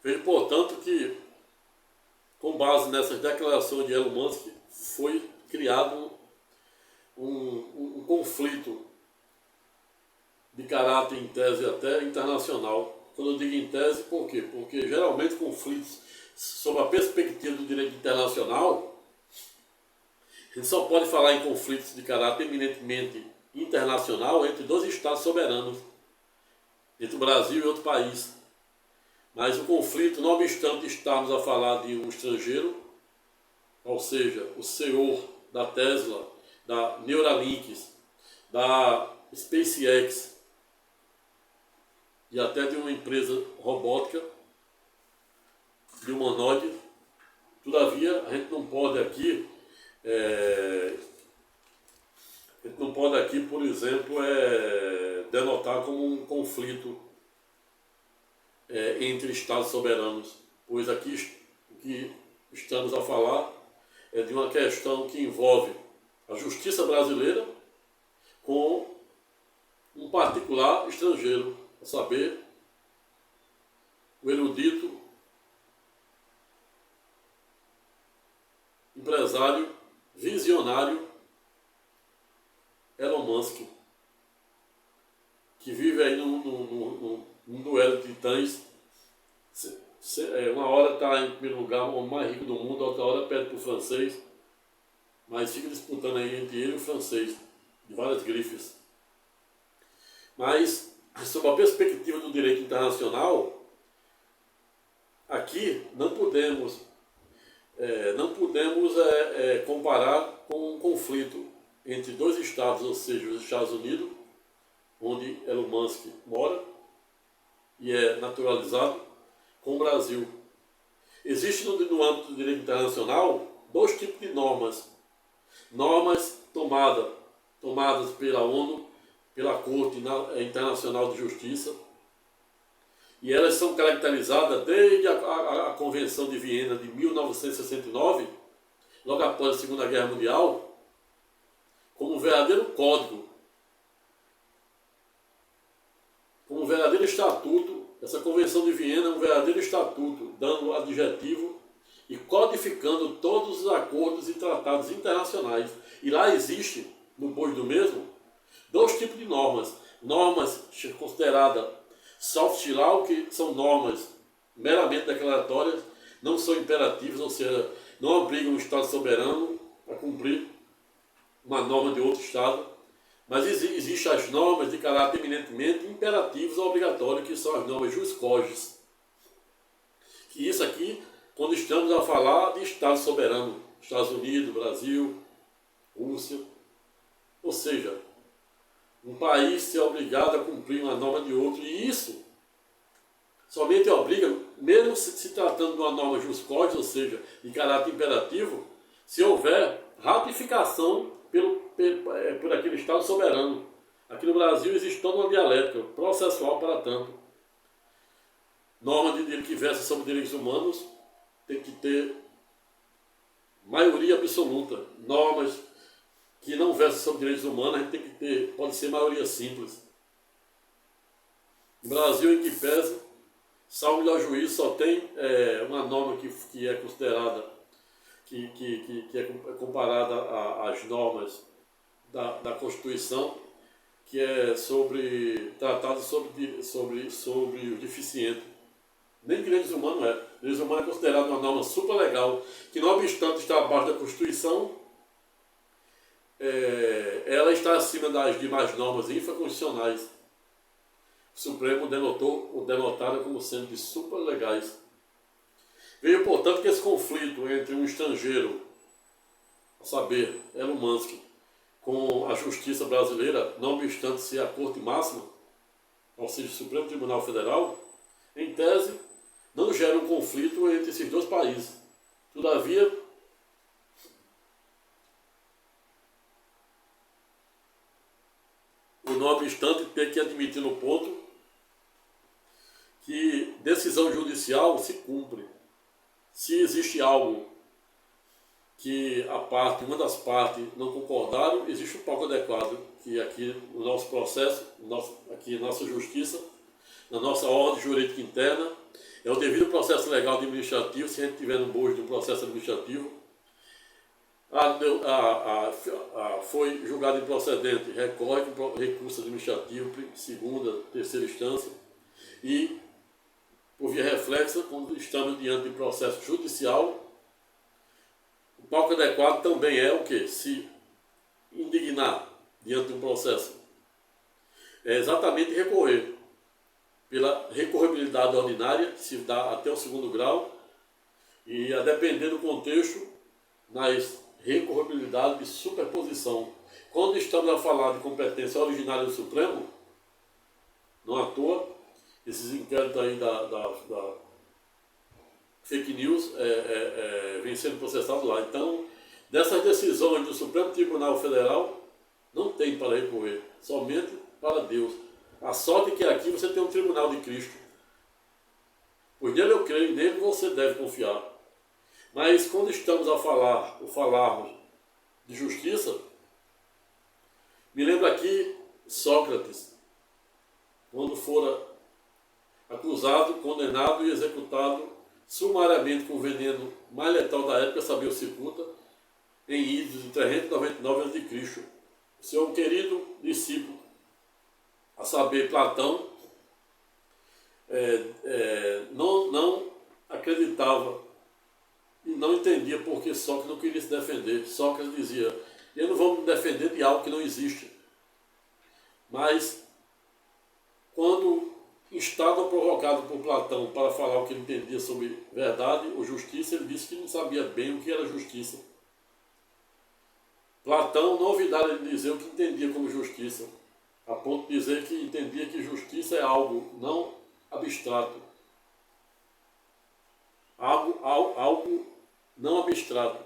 Vejo, portanto, que, com base nessas declarações de Elon Musk, foi criado um conflito de caráter, em tese, até internacional. Quando eu digo em tese, por quê? Porque geralmente conflitos sob a perspectiva do direito internacional, a gente só pode falar em conflitos de caráter eminentemente internacional entre dois estados soberanos, entre o Brasil e outro país. Mas o conflito, não obstante estarmos a falar de um estrangeiro, ou seja, o senhor da Tesla, da Neuralink, da SpaceX e até de uma empresa robótica de humanoide, todavia a gente não pode aqui, por exemplo, denotar como um conflito entre estados soberanos, pois aqui o que estamos a falar é de uma questão que envolve a justiça brasileira com um particular estrangeiro, a saber, o erudito empresário visionário Elon Musk, que vive aí num duelo de titãs. Uma hora está em primeiro lugar, o mais rico do mundo, outra hora perde para o francês, mas fica disputando aí entre ele e o francês, de várias grifes. Mas, sob a perspectiva do direito internacional, aqui não podemos comparar com um conflito entre dois estados, ou seja, os Estados Unidos, onde Elon Musk mora e é naturalizado, com o Brasil. Existe no âmbito do direito internacional dois tipos de normas. Normas tomadas pela ONU, pela Corte Internacional de Justiça, e elas são caracterizadas desde a Convenção de Viena de 1969, logo após a Segunda Guerra Mundial, como um verdadeiro código, como um verdadeiro estatuto. Essa Convenção de Viena é um verdadeiro estatuto, dando adjetivo e codificando todos os acordos e tratados internacionais. E lá existe, no bojo do mesmo, dois tipos de normas. Normas consideradas soft law, que são normas meramente declaratórias, não são imperativas, ou seja, não obriga um Estado soberano a cumprir uma norma de outro Estado, mas existem as normas de caráter eminentemente imperativos ou obrigatórios, que são as normas jus cogens. Que isso aqui, quando estamos a falar de Estado soberano, Estados Unidos, Brasil, Rússia, ou seja, um país ser obrigado a cumprir uma norma de outro, e isso somente obriga, mesmo se tratando de uma norma jus cogens, ou seja, de caráter imperativo, se houver ratificação por aquele Estado soberano. Aqui no Brasil existe toda uma dialética processual para tanto. Norma de direito que versa sobre direitos humanos tem que ter maioria absoluta. Normas que não versam sobre direitos humanos, a gente tem que ter, pode ser maioria simples. No Brasil, em que pese, salvo o melhor juízo, só tem uma norma que é considerada, que é comparada às normas da Constituição, que é tratado sobre o deficiente. Nem direitos humanos é. Direitos humanos é considerado uma norma supralegal, que não obstante estar abaixo da Constituição, ela está acima das demais normas infraconstitucionais. O Supremo denotaram como sendo de supralegais. Veio, portanto, que esse conflito entre um estrangeiro, a saber, Elon Musk, com a justiça brasileira, não obstante ser a Corte Máxima, ou seja, o Supremo Tribunal Federal, em tese, não gera um conflito entre esses dois países. Todavia, o não obstante tem que admitir no ponto que decisão judicial se cumpre. Se existe algo que uma das partes não concordaram, existe um palco adequado, que aqui no nosso processo, aqui na nossa justiça, na nossa ordem jurídica interna, é o devido processo legal e administrativo. Se a gente tiver no bojo de um processo administrativo, foi julgado improcedente, recorre com recurso administrativo, segunda, terceira instância, e, por via reflexa, quando estamos diante de processo judicial, o palco adequado também é o quê? Se indignar diante de um processo. É exatamente recorrer. Pela recorribilidade ordinária, que se dá até o segundo grau, e a depender do contexto, nas recorribilidade de superposição. Quando estamos a falar de competência originária do Supremo, não à toa, esses inquéritos aí da fake news vêm sendo processados lá. Então, dessas decisões do Supremo Tribunal Federal, não tem para recorrer, somente para Deus. A sorte é que aqui você tem um tribunal de Cristo. Pois nele eu creio, nele você deve confiar. Mas quando estamos a falarmos de justiça, me lembra aqui Sócrates, quando fora acusado, condenado e executado sumariamente com o veneno mais letal da época, sabia o cicuta, em idos de 399 a.C. Seu querido discípulo, a saber, Platão, não acreditava e não entendia porque Sócrates não queria se defender. Sócrates dizia: eu não vou me defender de algo que não existe. Mas, quando instado ou provocado por Platão para falar o que ele entendia sobre verdade ou justiça, ele disse que não sabia bem o que era justiça. Platão não ouvidara ele dizer o que entendia como justiça, a ponto de dizer que entendia que justiça é algo não abstrato. Algo não abstrato.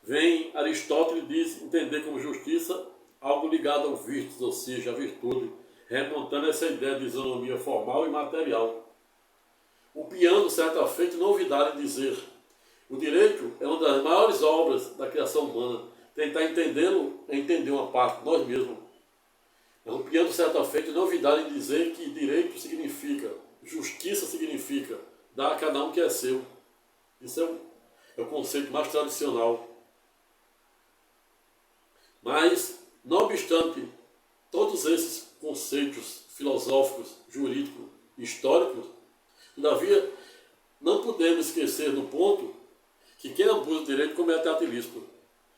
Vem Aristóteles e diz entender como justiça algo ligado ao virtus, ou seja, a virtude, remontando essa ideia de isonomia formal e material. O Piano, certa feita, não ouvidara dizer: o direito é uma das maiores obras da criação humana. Tentar entendê-lo é entender uma parte de nós mesmos. O Piano, certa feita, não ouvidara dizer que direito significa, justiça significa dar a cada um que é seu. Isso é o conceito mais tradicional. Mas, não obstante todos esses conceitos filosóficos, jurídicos e históricos, todavia, não podemos esquecer do ponto que quem abusa do direito comete ato ilícito.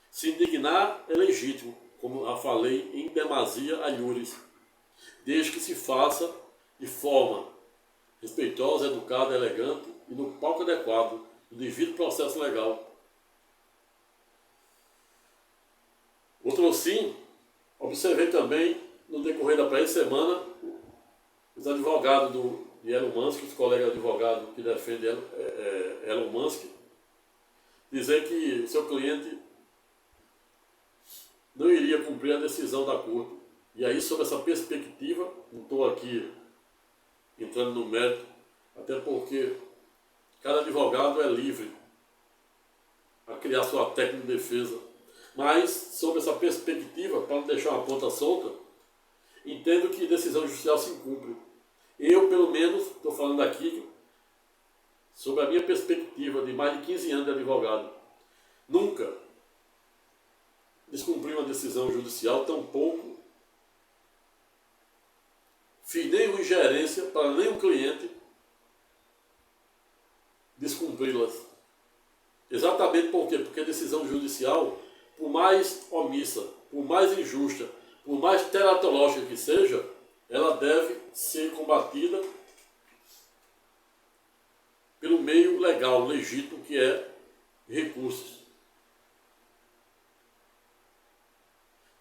Se indignar é legítimo, como já falei, em demasia alhures, desde que se faça de forma respeitosa, educada, elegante e no palco adequado, no devido processo legal. Outro sim, observei também, no decorrer da pré-semana, os advogados de Elon Musk, os colegas advogados que defendem Elon Musk, dizer que seu cliente não iria cumprir a decisão da Corte. E aí, sob essa perspectiva, não estou aqui entrando no mérito, até porque cada advogado é livre a criar sua técnica de defesa. Mas, sob essa perspectiva, para não deixar uma ponta solta, entendo que decisão judicial se incumpre. Eu, pelo menos, estou falando aqui sobre a minha perspectiva de mais de 15 anos de advogado. Nunca descumpri uma decisão judicial, tampouco fiz nenhuma ingerência para nenhum cliente descumpri-las. Exatamente por quê? Porque a decisão judicial, por mais omissa, por mais injusta, por mais teratológica que seja, ela deve ser combatida pelo meio legal, legítimo, que é recursos.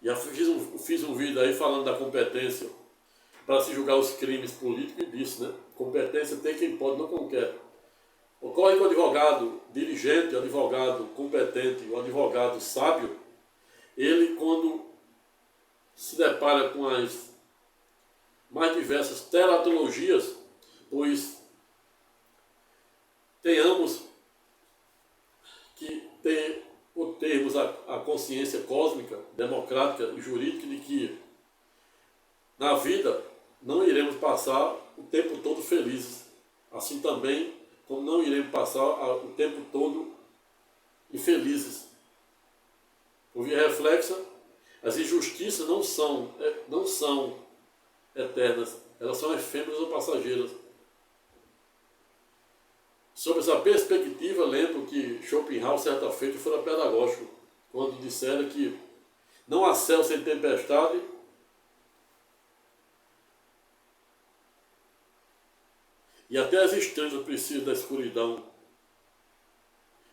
Já fiz um vídeo aí falando da competência para se julgar os crimes políticos e disse, né? Competência tem quem pode, não quem quer. Ocorre que o advogado diligente, o advogado competente, o advogado sábio, ele, quando se depara com as mais diversas teratologias, pois tenhamos que termos a consciência cósmica, democrática e jurídica de que na vida não iremos passar o tempo todo felizes, assim também como não iremos passar o tempo todo infelizes. Por via reflexa, as injustiças não são eternas, elas são efêmeras ou passageiras. Sob essa perspectiva, lembro que Schopenhauer, certa feita, foi pedagógico, quando disseram que não há céu sem tempestade, e até as estrelas precisam da escuridão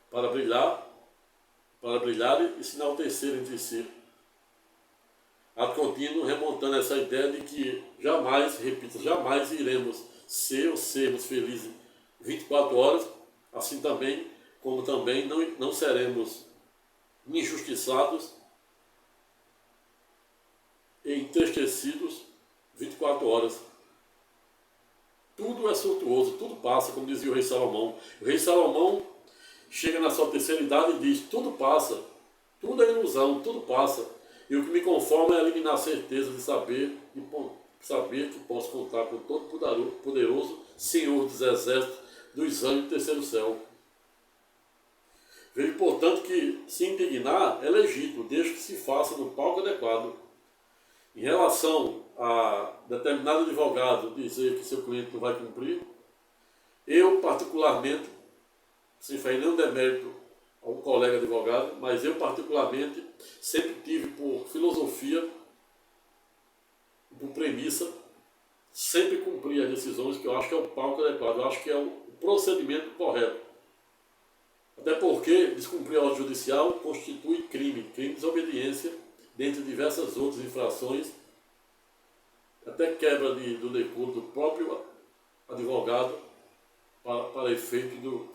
para brilharem e se enaltecerem entre si. A contínuo remontando essa ideia de que jamais, repito, jamais iremos ser ou sermos felizes 24 horas, assim também, como também não seremos injustiçados e entristecidos 24 horas. Tudo é suntuoso, tudo passa, como dizia o rei Salomão. O rei Salomão chega na sua terceira idade e diz, tudo passa, tudo é ilusão, tudo passa. E o que me conforma é eliminar a certeza de saber que posso contar com todo poderoso Senhor dos exércitos, dos anjos do terceiro céu. Vejo, portanto, que se indignar é legítimo, desde que se faça no palco adequado. Em relação a determinado advogado dizer que seu cliente não vai cumprir, eu particularmente, sem fazer nenhum demérito a um colega advogado, mas eu particularmente sempre tive por filosofia, por premissa, sempre cumprir as decisões, que eu acho que é o palco adequado, eu acho que é o procedimento correto. Até porque descumprir a ordem judicial constitui crime de desobediência, dentre diversas outras infrações, até quebra do decoro do próprio advogado para efeito do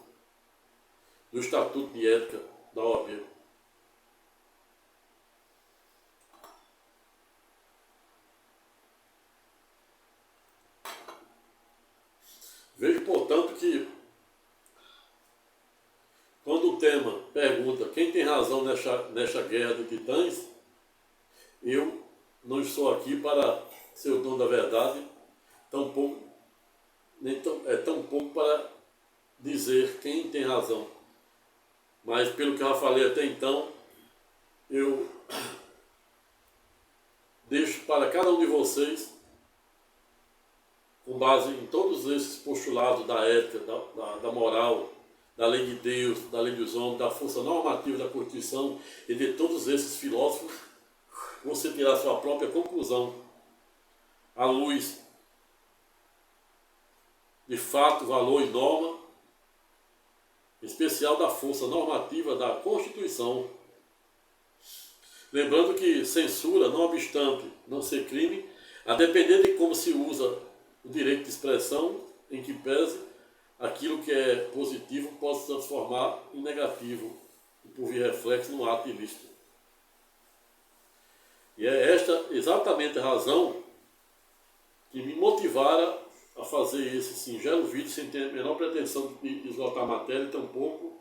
Estatuto de Ética da OAB. Vejo, portanto, que quando o tema pergunta quem tem razão nesta guerra de titãs, eu não estou aqui para ser o dono da verdade, tampouco para dizer quem tem razão. Mas pelo que eu já falei até então, eu deixo para cada um de vocês, com base em todos esses postulados da ética, da moral, da lei de Deus, da lei dos homens, da força normativa da Constituição e de todos esses filósofos, você tirar sua própria conclusão à luz de fato, valor e norma, em especial da força normativa da Constituição. Lembrando que censura, não obstante não ser crime, a depender de como se usa o direito de expressão, em que pese, aquilo que é positivo pode se transformar em negativo e por via reflexo no ato ilícito. E é esta exatamente a razão que me motivara a fazer esse singelo vídeo sem ter a menor pretensão de esgotar a matéria e tampouco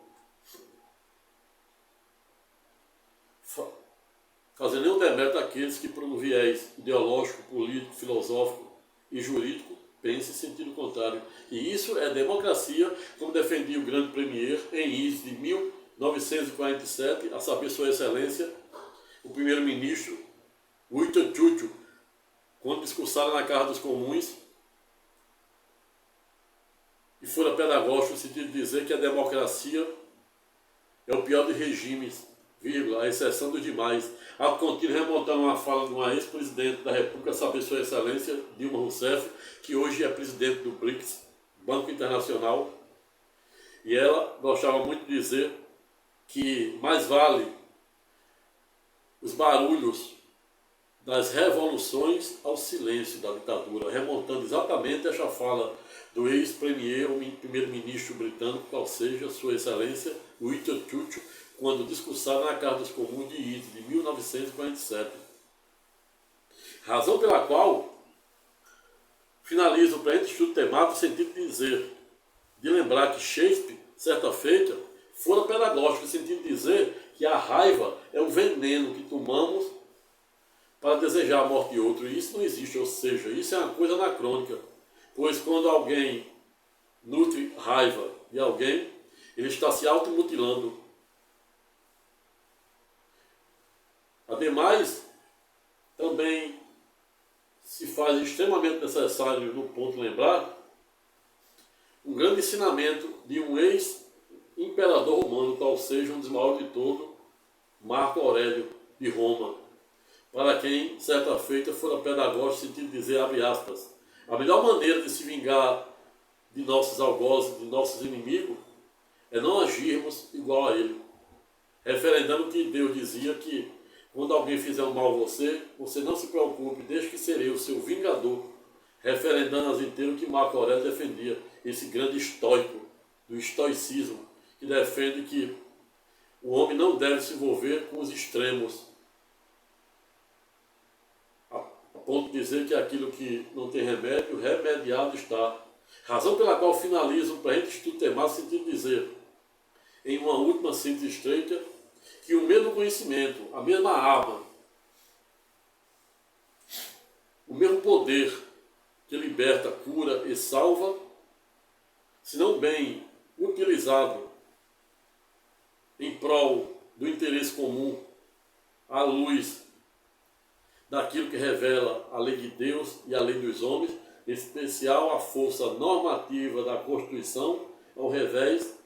fazer nenhum demérito àqueles que por um viés ideológico, político, filosófico e jurídico pensem em sentido contrário. E isso é democracia, como defendia o grande premier em Is de 1947, a saber, Sua Excelência, o primeiro-ministro Winston Churchill, quando discursaram na Casa dos Comuns, e fora pedagógico no sentido de dizer que a democracia é o pior dos regimes, vírgula, a exceção dos demais, ao contínuo remontando uma fala de uma ex-presidente da República, saber Sua Excelência Dilma Rousseff, que hoje é presidente do BRICS, Banco Internacional, e ela gostava muito de dizer que mais vale os barulhos das revoluções ao silêncio da ditadura, remontando exatamente esta fala do ex-premier, ou primeiro-ministro britânico, qual seja Sua Excelência Winston Churchill, quando discursaram na Casa dos Comuns de Is de 1947. Razão pela qual finalizo o presente estudo temático no sentido de dizer, de lembrar que Shakespeare, certa feita, fora pedagógico, no sentido de dizer que a raiva é o veneno que tomamos para desejar a morte de outro, e isso não existe, ou seja, isso é uma coisa anacrônica, pois quando alguém nutre raiva de alguém, ele está se automutilando. Ademais, também se faz extremamente necessário, no ponto, lembrar um grande ensinamento de um ex-imperador romano, qual seja um dos maiores de todos, Marco Aurélio de Roma, para quem, certa feita, fora pedagógico, no sentido de dizer, abre aspas, a melhor maneira de se vingar de nossos algozes, de nossos inimigos, é não agirmos igual a ele. Referendando que Deus dizia que quando alguém fizer um mal a você, você não se preocupe, deixe que serei o seu vingador. Referendando as inteiras que Marco Aurélio defendia, esse grande estoico, do estoicismo, que defende que o homem não deve se envolver com os extremos, a ponto de dizer que aquilo que não tem remédio, remediado está. Razão pela qual finalizo para a gente estudo temático, no sentido de dizer, em uma última síntese estreita, que o mesmo conhecimento, a mesma arma, o mesmo poder que liberta, cura e salva, se não bem utilizado em prol do interesse comum, à luz daquilo que revela a lei de Deus e a lei dos homens, em especial a força normativa da Constituição, ao revés,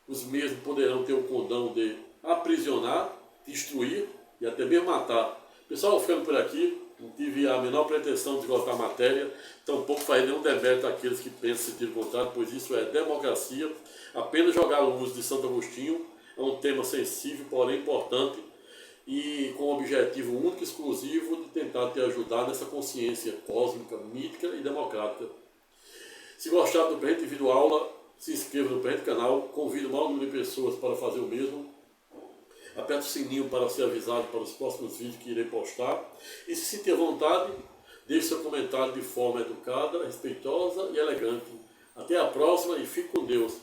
os mesmos poderão ter o condão de aprisionar, destruir e até mesmo matar. Pessoal, ficando por aqui, não tive a menor pretensão de esgotar a matéria, tampouco faz nenhum demérito àqueles que pensam sentido contrário, pois isso é democracia. Apenas jogar o uso de Santo Agostinho é um tema sensível, porém importante, e com o objetivo único e exclusivo de tentar te ajudar nessa consciência cósmica, mítica e democrática. Se gostar do presente vídeo aula, se inscreva no presente canal, convido o maior número de pessoas para fazer o mesmo. Aperte o sininho para ser avisado para os próximos vídeos que irei postar. E se sentir à vontade, deixe seu comentário de forma educada, respeitosa e elegante. Até a próxima e fique com Deus.